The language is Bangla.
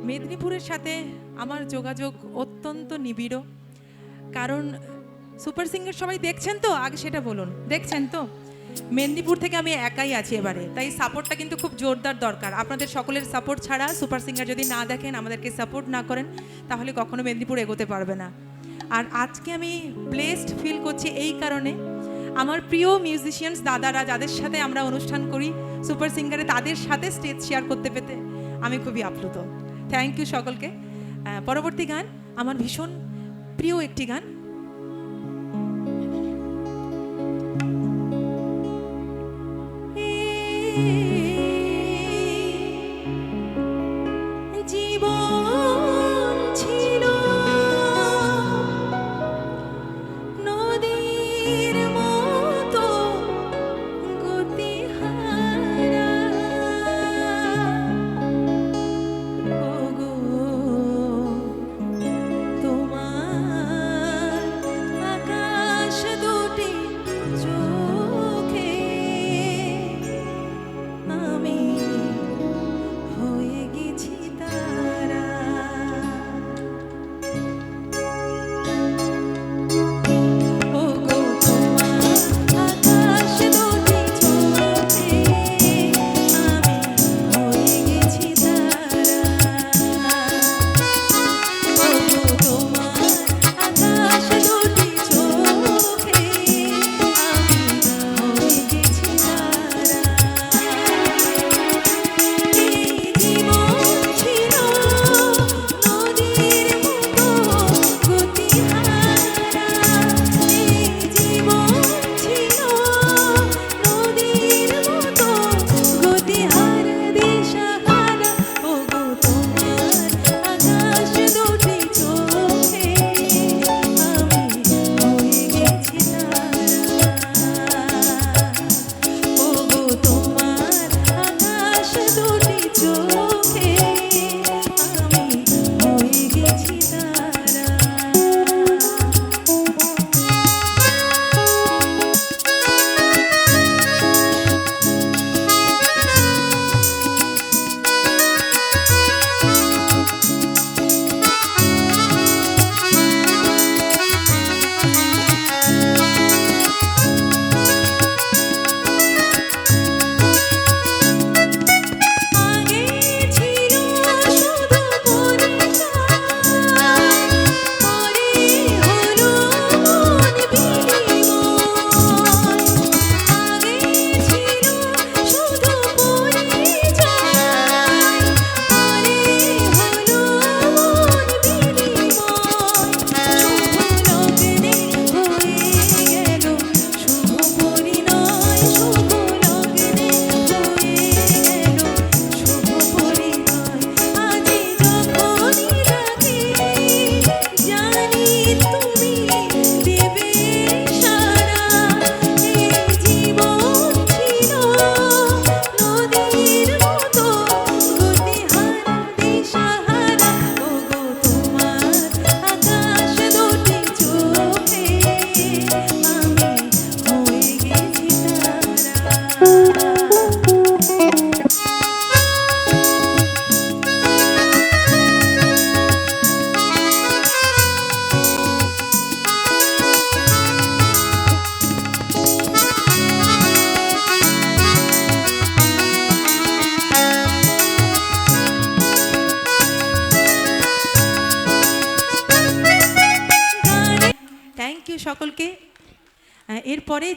মেদিনীপুরের সাথে আমার যোগাযোগ অত্যন্ত নিবিড়। কারণ সুপার সিঙ্গার সবাই দেখছেন তো, আগে সেটা বলুন, দেখছেন তো? মেদিনীপুর থেকে আমি একাই আছি এবারে, তাই সাপোর্টটা কিন্তু খুব জোরদার দরকার। আপনাদের সকলের সাপোর্ট ছাড়া সুপার সিঙ্গার যদি না দেখেন, আমাদেরকে সাপোর্ট না করেন, তাহলে কখনো মেদিনীপুর এগোতে পারবে না। আর আজকে আমি ব্লেসড ফিল করছি এই কারণে, আমার প্রিয় মিউজিশিয়ানস দাদারা যাদের সাথে আমরা অনুষ্ঠান করি সুপার সিঙ্গারে, তাদের সাথে স্টেজ শেয়ার করতে পেতে আমি খুবই আপ্লুত। থ্যাংক ইউ সকলকে। পরবর্তী গান আমার ভীষণ প্রিয় একটি গান। জীবন ছিল নদীর মতো গতিহারা, ওগো তোমার আকাশ দুটি চোখে আমি হয়ে গেছি তারা। ওগো তোমার আকাশ দুটি চোখে আমি হয়ে গেছি তারা। ওগো তোমার আকাশ দুটি চোখে আমি হয়ে গেছি তারা। জীবন ছিল নদীর মতো গতিহারা, জীবন ছিল নদীর মতো গতিহারা দিশাহারা। ওগো তোমার আকাশ দুটি চোখে আমি হয়ে গেছি তারা। ওগো তোমার আকাশ দুটি চোখে আমি হয়ে গেছি তারা। আগে ছিল শুধু পরিচয়, পরে হলো মন বিনিময়। আগে ছিল শুধু পরিচয়, পরে হলো মন বিনিময়। শুভ লগ্নে হয়ে গেল শুভ পরিণয়, শুভ লগ্নে হয়ে গেল শুভ পরিণয়। আজি যখনই ডাকি জানি তুমি দেবে সাড়া। এই জীবন ছিল নদীর মতো গতিহারা দিশাহারা। ওগো তোমার আকাশ দুটি চোখে আমি হয়ে গেছি তারা। থ্যাংক ইউ সকলকে। এরপরে